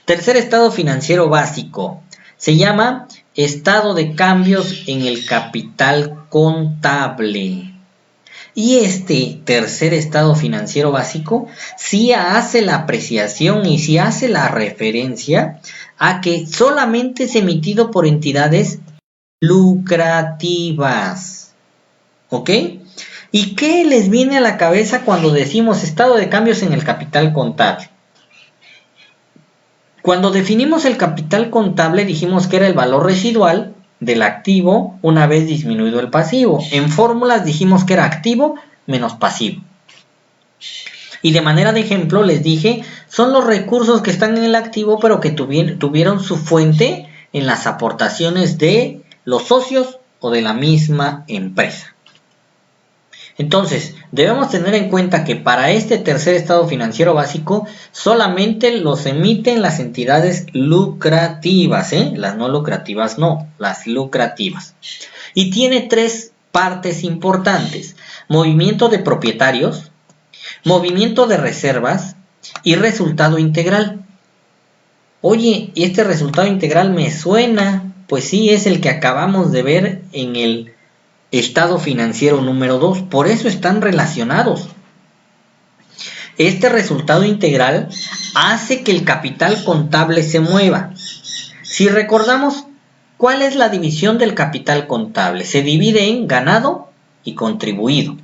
Tercer estado financiero básico, se llama estado de cambios en el capital contable. Y este tercer estado financiero básico sí hace la apreciación y sí hace la referencia a que solamente es emitido por entidades lucrativas. ¿Ok? ¿Y qué les viene a la cabeza cuando decimos estado de cambios en el capital contable? Cuando definimos el capital contable dijimos que era el valor residual del activo una vez disminuido el pasivo. En fórmulas dijimos que era activo menos pasivo. Y de manera de ejemplo les dije, son los recursos que están en el activo pero que tuvieron su fuente en las aportaciones de los socios o de la misma empresa. Entonces, debemos tener en cuenta que para este tercer estado financiero básico solamente los emiten las entidades lucrativas, las no lucrativas no, las lucrativas. Y tiene tres partes importantes: movimiento de propietarios, movimiento de reservas y resultado integral. Oye, ¿y este resultado integral me suena? Pues sí, es el que acabamos de ver en el estado financiero número 2, por eso están relacionados. Este resultado integral hace que el capital contable se mueva. Si recordamos, ¿cuál es la división del capital contable? Se divide en ganado y contribuido.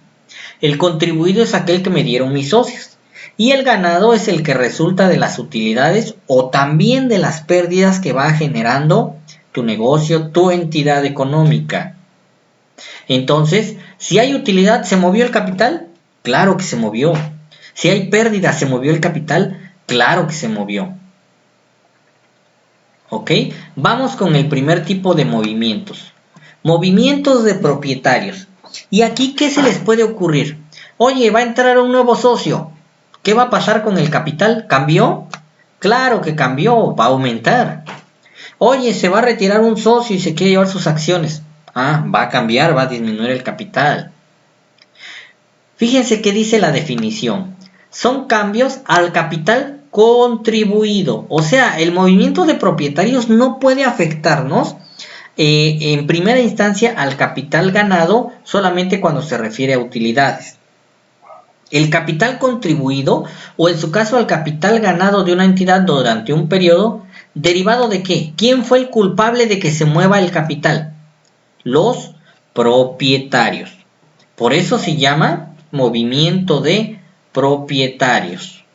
El contribuido es aquel que me dieron mis socios y el ganado es el que resulta de las utilidades o también de las pérdidas que va generando tu negocio, tu entidad económica. Entonces, si hay utilidad, ¿se movió el capital? Claro que se movió. Si hay pérdida, ¿se movió el capital? Claro que se movió. ¿Ok? Vamos con el primer tipo de movimientos. Movimientos de propietarios. ¿Y aquí qué se les puede ocurrir? Oye, va a entrar un nuevo socio. ¿Qué va a pasar con el capital? ¿Cambió? Claro que cambió, va a aumentar. Oye, se va a retirar un socio y se quiere llevar sus acciones. Ah, va a cambiar, va a disminuir el capital. Fíjense qué dice la definición. Son cambios al capital contribuido. O sea, el movimiento de propietarios no puede afectarnos en primera instancia al capital ganado solamente cuando se refiere a utilidades. El capital contribuido, o en su caso al capital ganado de una entidad durante un periodo, ¿derivado de qué? ¿Quién fue el culpable de que se mueva el capital? Los propietarios. Por eso se llama movimiento de propietarios.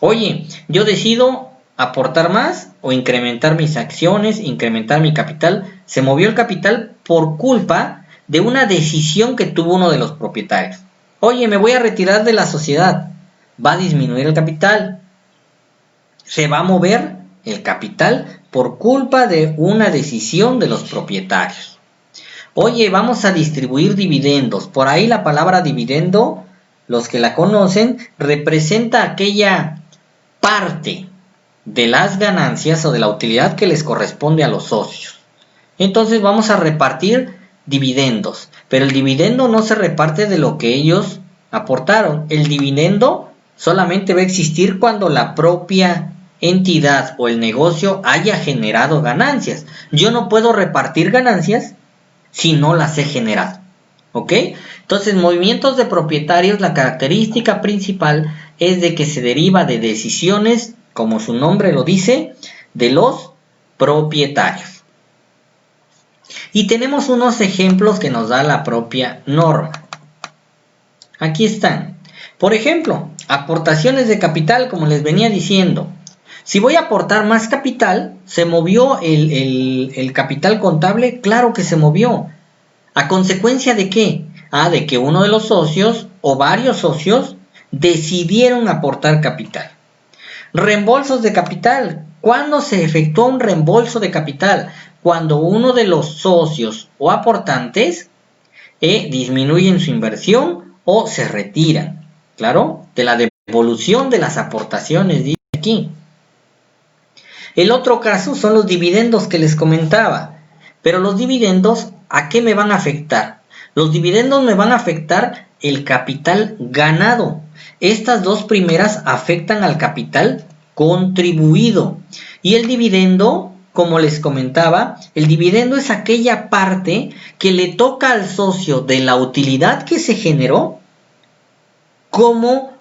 Oye, yo decido aportar más o incrementar mis acciones, incrementar mi capital. Se movió el capital por culpa de una decisión que tuvo uno de los propietarios. Oye, me voy a retirar de la sociedad. Va a disminuir el capital. Se va a mover el capital por culpa de una decisión de los propietarios. Oye, vamos a distribuir dividendos. Por ahí la palabra dividendo, los que la conocen, representa aquella parte de las ganancias o de la utilidad que les corresponde a los socios. Entonces vamos a repartir dividendos, pero el dividendo no se reparte de lo que ellos aportaron. El dividendo solamente va a existir cuando la propia entidad o el negocio haya generado ganancias. Yo no puedo repartir ganancias si no las he generado. ¿Ok? Entonces, movimientos de propietarios, la característica principal es de que se deriva de decisiones, como su nombre lo dice, de los propietarios. Y tenemos unos ejemplos que nos da la propia norma. Aquí están. Por ejemplo, aportaciones de capital, como les venía diciendo. Si voy a aportar más capital, ¿se movió el capital contable? Claro que se movió. ¿A consecuencia de qué? De que uno de los socios o varios socios decidieron aportar capital. Reembolsos de capital. ¿Cuándo se efectúa un reembolso de capital? Cuando uno de los socios o aportantes disminuyen su inversión o se retiran. ¿Claro? De la devolución de las aportaciones, dice aquí. El otro caso son los dividendos que les comentaba. Pero los dividendos, ¿a qué me van a afectar? Los dividendos me van a afectar el capital ganado. Estas dos primeras afectan al capital contribuido. Y el dividendo, como les comentaba, el dividendo es aquella parte que le toca al socio de la utilidad que se generó como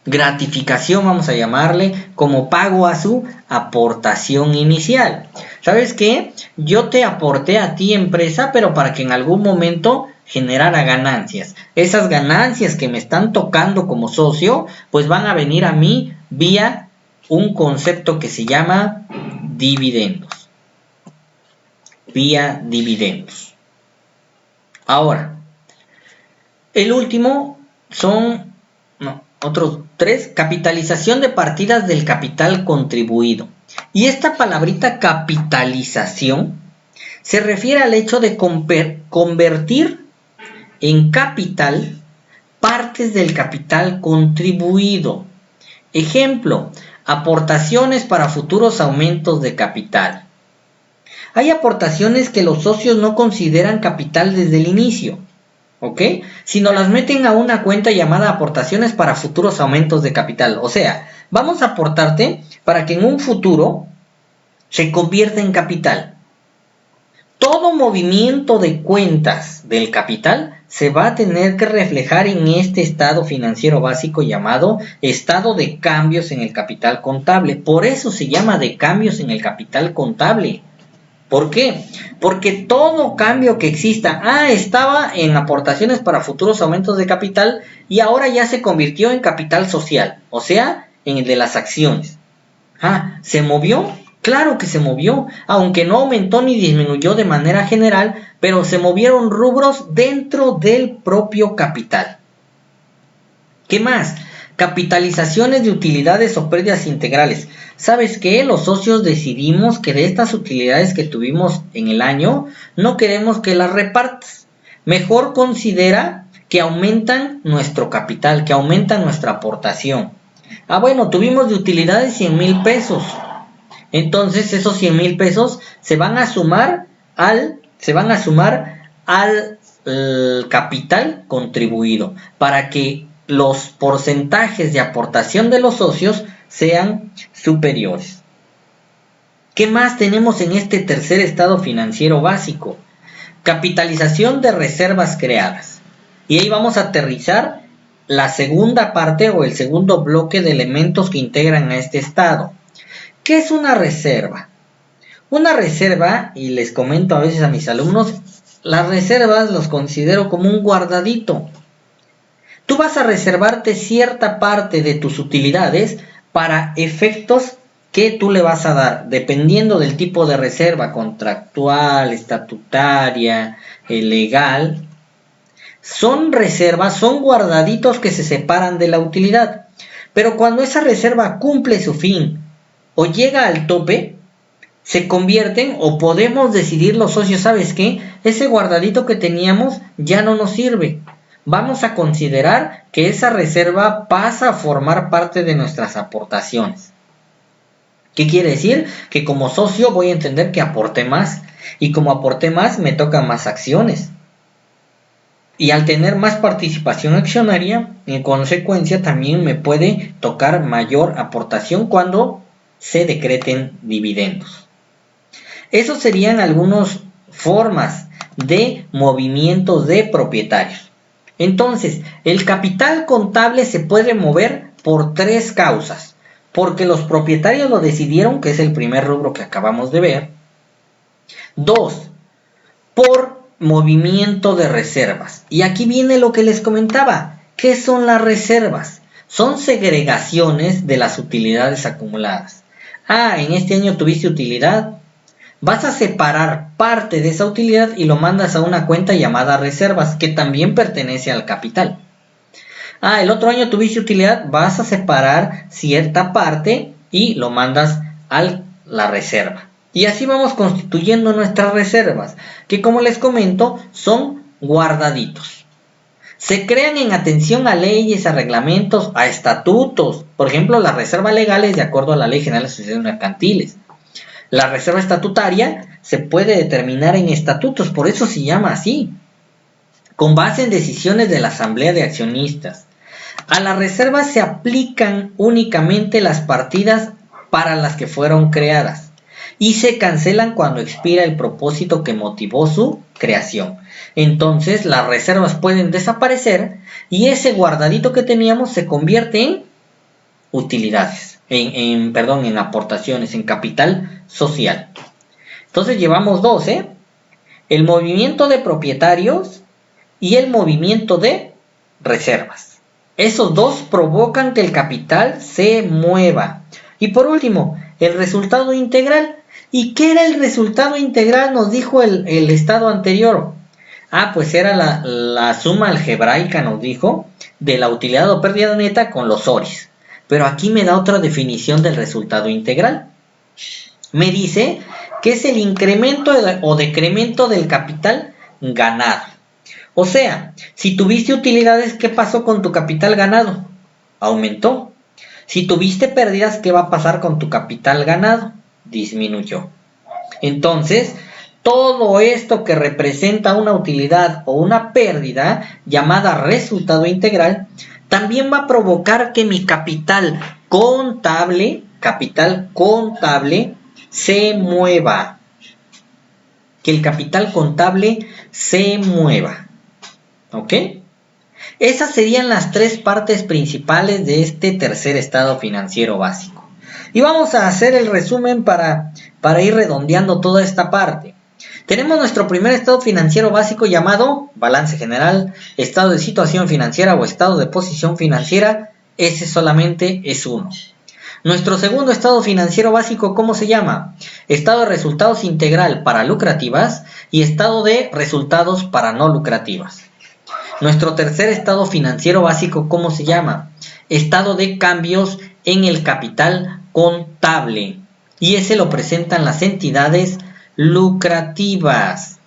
gratificación, vamos a llamarle, como pago a su aportación inicial. ¿Sabes qué? Yo te aporté a ti, empresa, pero para que en algún momento generara ganancias. Esas ganancias que me están tocando como socio, pues van a venir a mí vía un concepto que se llama dividendos. Vía dividendos. Ahora, el último son otros tres: capitalización de partidas del capital contribuido. Y esta palabrita capitalización se refiere al hecho de convertir en capital partes del capital contribuido. Ejemplo, aportaciones para futuros aumentos de capital. Hay aportaciones que los socios no consideran capital desde el inicio, ¿ok? Sino las meten a una cuenta llamada aportaciones para futuros aumentos de capital. O sea, vamos a aportarte para que en un futuro se convierta en capital. Todo movimiento de cuentas del capital se va a tener que reflejar en este estado financiero básico llamado estado de cambios en el capital contable. Por eso se llama de cambios en el capital contable. ¿Por qué? Porque todo cambio que exista, estaba en aportaciones para futuros aumentos de capital y ahora ya se convirtió en capital social, o sea, en el de las acciones. ¿Se movió? Claro que se movió, aunque no aumentó ni disminuyó de manera general, pero se movieron rubros dentro del propio capital. ¿Qué más? Capitalizaciones de utilidades o pérdidas integrales. ¿Sabes qué? Los socios decidimos que de estas utilidades que tuvimos en el año, no queremos que las repartas. Mejor considera que aumentan nuestro capital, que aumentan nuestra aportación. Bueno, tuvimos de utilidades 100,000 pesos. Entonces esos 100,000 pesos se van a sumar al capital contribuido para que los porcentajes de aportación de los socios sean superiores. ¿Qué más tenemos en este tercer estado financiero básico? Capitalización de reservas creadas. Y ahí vamos a aterrizar la segunda parte o el segundo bloque de elementos que integran a este estado. ¿Qué es una reserva? Una reserva, y les comento a veces a mis alumnos, las reservas los considero como un guardadito. Tú vas a reservarte cierta parte de tus utilidades para efectos que tú le vas a dar, dependiendo del tipo de reserva, contractual, estatutaria, legal. Son reservas, son guardaditos que se separan de la utilidad. Pero cuando esa reserva cumple su fin o llega al tope, se convierten o podemos decidir los socios, ¿sabes qué? Ese guardadito que teníamos ya no nos sirve. Vamos a considerar que esa reserva pasa a formar parte de nuestras aportaciones. ¿Qué quiere decir? Que como socio voy a entender que aporté más y como aporté más me tocan más acciones. Y al tener más participación accionaria, en consecuencia también me puede tocar mayor aportación cuando se decreten dividendos. Esas serían algunas formas de movimientos de propietarios. Entonces, el capital contable se puede mover por 3 causas. Porque los propietarios lo decidieron, que es el primer rubro que acabamos de ver. 2, por movimiento de reservas. Y aquí viene lo que les comentaba. ¿Qué son las reservas? Son segregaciones de las utilidades acumuladas. En este año tuviste utilidad. Vas a separar parte de esa utilidad y lo mandas a una cuenta llamada reservas, que también pertenece al capital. El otro año tuviste utilidad, vas a separar cierta parte y lo mandas a la reserva. Y así vamos constituyendo nuestras reservas, que como les comento, son guardaditos. Se crean en atención a leyes, a reglamentos, a estatutos. Por ejemplo, la reserva legal es de acuerdo a la Ley General de Sociedades Mercantiles. La reserva estatutaria se puede determinar en estatutos, por eso se llama así, con base en decisiones de la Asamblea de Accionistas. A la reserva se aplican únicamente las partidas para las que fueron creadas y se cancelan cuando expira el propósito que motivó su creación. Entonces las reservas pueden desaparecer y ese guardadito que teníamos se convierte en utilidades, en aportaciones, en capital social. Entonces llevamos 2, el movimiento de propietarios y el movimiento de reservas. Esos 2 provocan que el capital se mueva. Y por último, el resultado integral. ¿Y qué era el resultado integral? Nos dijo el estado anterior. Pues era la suma algebraica, nos dijo, de la utilidad o pérdida neta con los ORIs. Pero aquí me da otra definición del resultado integral. Me dice que es el incremento o decremento del capital ganado. O sea, si tuviste utilidades, ¿qué pasó con tu capital ganado? Aumentó. Si tuviste pérdidas, ¿qué va a pasar con tu capital ganado? Disminuyó. Entonces, todo esto que representa una utilidad o una pérdida, llamada resultado integral, también va a provocar que mi capital contable, se mueva. Que el capital contable se mueva. ¿Ok? Esas serían las tres partes principales de este tercer estado financiero básico. Y vamos a hacer el resumen para ir redondeando toda esta parte. Tenemos nuestro primer estado financiero básico llamado balance general, estado de situación financiera o estado de posición financiera. Ese solamente es uno. Nuestro segundo estado financiero básico, ¿cómo se llama? Estado de resultados integral para lucrativas y estado de resultados para no lucrativas. Nuestro tercer estado financiero básico, ¿cómo se llama? Estado de cambios en el capital contable. Y ese lo presentan las entidades lucrativas.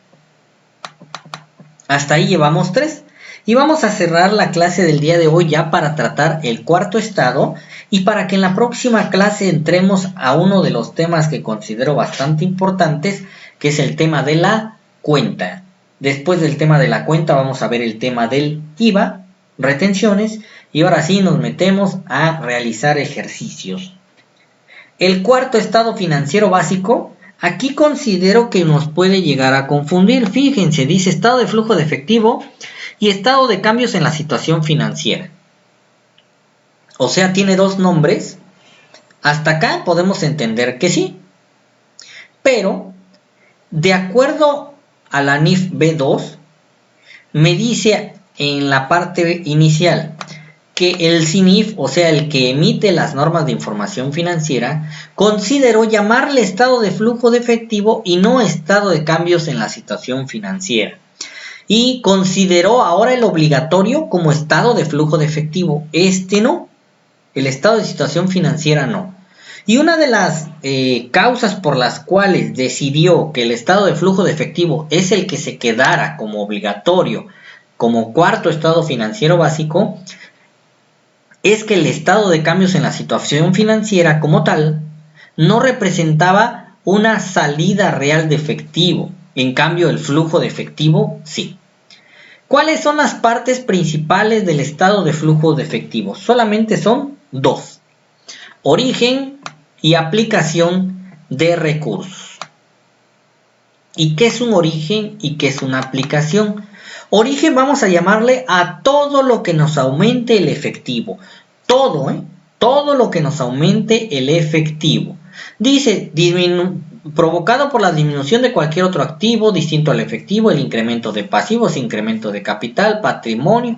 Hasta ahí llevamos 3. Y vamos a cerrar la clase del día de hoy ya para tratar el cuarto estado y para que en la próxima clase entremos a uno de los temas que considero bastante importantes, que es el tema de la cuenta. Después del tema de la cuenta vamos a ver el tema del IVA, retenciones, y ahora sí nos metemos a realizar ejercicios. El cuarto estado financiero básico, aquí considero que nos puede llegar a confundir. Fíjense, dice estado de flujo de efectivo y estado de cambios en la situación financiera. O sea, tiene dos nombres. Hasta acá podemos entender que sí. Pero, de acuerdo a la NIF B2, me dice en la parte inicial que el CINIF, o sea, el que emite las normas de información financiera, consideró llamarle estado de flujo de efectivo y no estado de cambios en la situación financiera. Y consideró ahora el obligatorio como estado de flujo de efectivo. Este no, el estado de situación financiera no. Y una de las causas por las cuales decidió que el estado de flujo de efectivo es el que se quedara como obligatorio, como cuarto estado financiero básico, es que el estado de cambios en la situación financiera como tal no representaba una salida real de efectivo. En cambio, el flujo de efectivo sí. ¿Cuáles son las partes principales del estado de flujo de efectivo? Solamente son 2. Origen y aplicación de recursos. ¿Y qué es un origen y qué es una aplicación? Origen vamos a llamarle a todo lo que nos aumente el efectivo. Todo lo que nos aumente el efectivo. Dice, provocado por la disminución de cualquier otro activo distinto al efectivo, el incremento de pasivos, incremento de capital, patrimonio,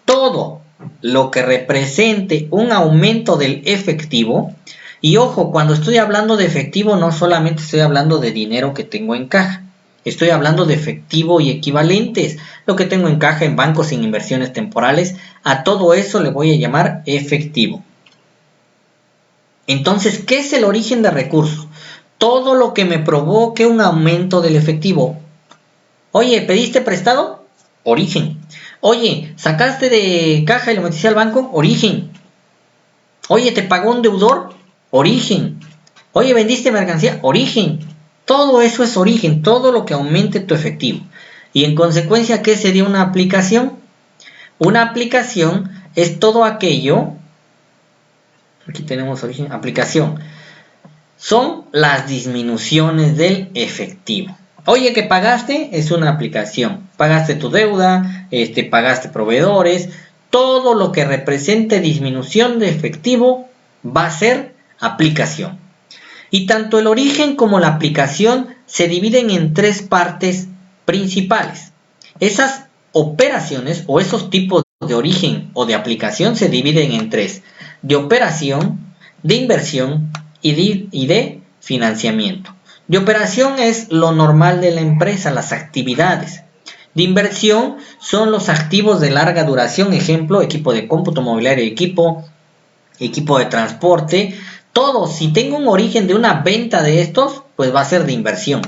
todo lo que represente un aumento del efectivo. Y ojo, cuando estoy hablando de efectivo no solamente estoy hablando de dinero que tengo en caja, estoy hablando de efectivo y equivalentes, lo que tengo en caja en bancos sin inversiones temporales, a todo eso le voy a llamar efectivo. Entonces, ¿qué es el origen de recursos? Todo lo que me provoque un aumento del efectivo. Oye, ¿pediste prestado? Origen. Oye, ¿sacaste de caja y lo metiste al banco? Origen. Oye, ¿te pagó un deudor? Origen. Oye, ¿vendiste mercancía? Origen. Todo eso es origen, todo lo que aumente tu efectivo. Y en consecuencia, ¿qué sería una aplicación? Una aplicación es todo aquello. Aquí tenemos origen, aplicación. Son las disminuciones del efectivo. Oye, ¿qué pagaste? Es una aplicación. Pagaste tu deuda, pagaste proveedores. Todo lo que represente disminución de efectivo va a ser aplicación. Y tanto el origen como la aplicación se dividen en 3 partes principales. Esas operaciones o esos tipos de origen o de aplicación se dividen en 3. De operación, de inversión y de financiamiento. De operación es lo normal de la empresa, las actividades. De inversión son los activos de larga duración, ejemplo, equipo de cómputo, mobiliario de equipo de transporte. Todo, si tengo un origen de una venta de estos, pues va a ser de inversión,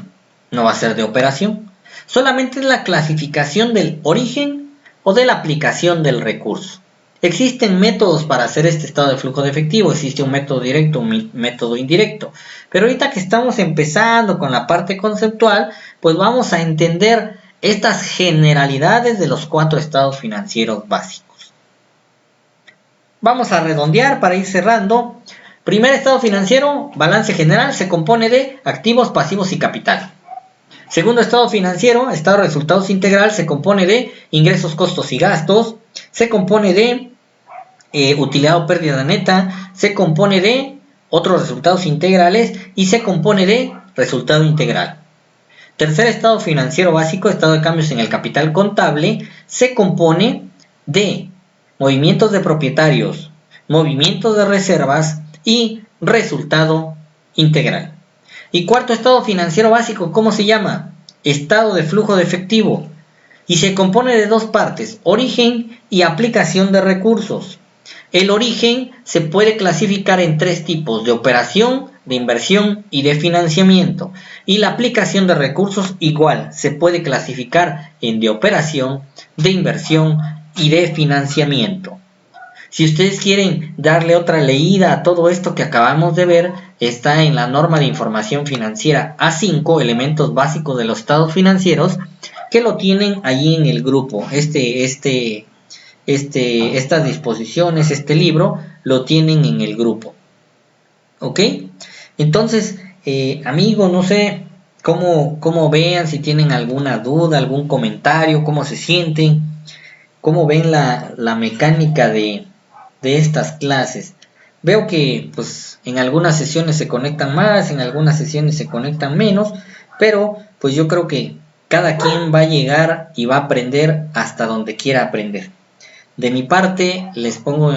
no va a ser de operación. solamente es la clasificación del origen o de la aplicación del recurso. Existen métodos para hacer este estado de flujo de efectivo, existe un método directo, un método indirecto. Pero ahorita que estamos empezando con la parte conceptual, pues vamos a entender estas generalidades de los 4 estados financieros básicos. Vamos a redondear para ir cerrando. Primer estado financiero, balance general, se compone de activos, pasivos y capital. Segundo estado financiero, estado de resultados integral, se compone de ingresos, costos y gastos. Se compone de utilidad o pérdida neta, se compone de otros resultados integrales y se compone de resultado integral. Tercer estado financiero básico, estado de cambios en el capital contable, se compone de movimientos de propietarios, movimientos de reservas y resultado integral. Y cuarto estado financiero básico, ¿cómo se llama? Estado de flujo de efectivo. Y se compone de 2 partes, origen y aplicación de recursos. El origen se puede clasificar en 3 tipos, de operación, de inversión y de financiamiento. Y la aplicación de recursos igual, se puede clasificar en de operación, de inversión y de financiamiento. Si ustedes quieren darle otra leída a todo esto que acabamos de ver, está en la norma de información financiera A5, elementos básicos de los estados financieros, que lo tienen allí en el grupo. Estas disposiciones, este libro, lo tienen en el grupo. ¿Ok? Entonces, amigos, no sé cómo vean, si tienen alguna duda, algún comentario, cómo se sienten, cómo ven la mecánica de estas clases. Veo que pues en algunas sesiones se conectan más, en algunas sesiones se conectan menos, pero pues yo creo que cada quien va a llegar y va a aprender hasta donde quiera aprender. De mi parte, les pongo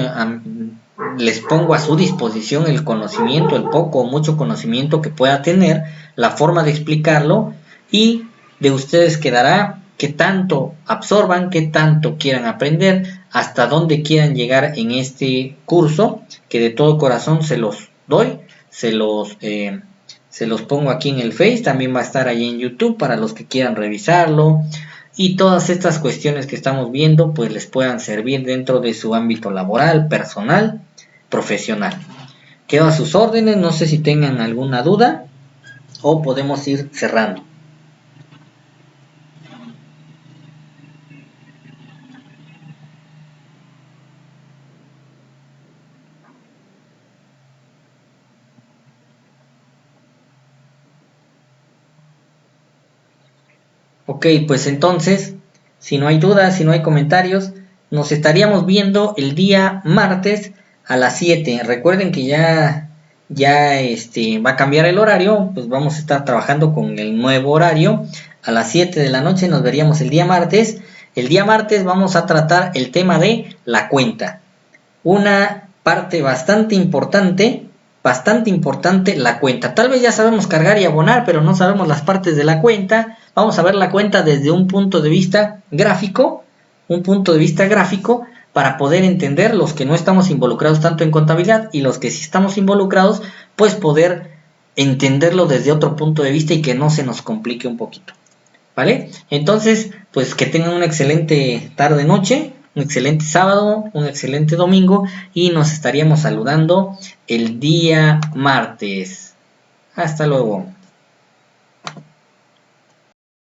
a su disposición el conocimiento, el poco o mucho conocimiento que pueda tener, la forma de explicarlo, y de ustedes quedará qué tanto absorban, qué tanto quieran aprender, hasta dónde quieran llegar en este curso, que de todo corazón se los doy, se los pongo aquí en el Face, también va a estar ahí en YouTube para los que quieran revisarlo. Y todas estas cuestiones que estamos viendo pues les puedan servir dentro de su ámbito laboral, personal, profesional. Quedo a sus órdenes, no sé si tengan alguna duda o podemos ir cerrando. Ok, pues entonces, si no hay dudas, si no hay comentarios, nos estaríamos viendo el día martes a las 7. Recuerden que ya va a cambiar el horario, pues vamos a estar trabajando con el nuevo horario. A las 7 de la noche nos veríamos el día martes. El día martes vamos a tratar el tema de la cuenta. Una parte bastante importante, la cuenta. Tal vez ya sabemos cargar y abonar, pero no sabemos las partes de la cuenta. Vamos a ver la cuenta desde un punto de vista gráfico, para poder entender los que no estamos involucrados tanto en contabilidad y los que sí estamos involucrados, pues poder entenderlo desde otro punto de vista y que no se nos complique un poquito. ¿Vale? Entonces, pues que tengan una excelente tarde-noche, un excelente sábado, un excelente domingo y nos estaríamos saludando el día martes. Hasta luego.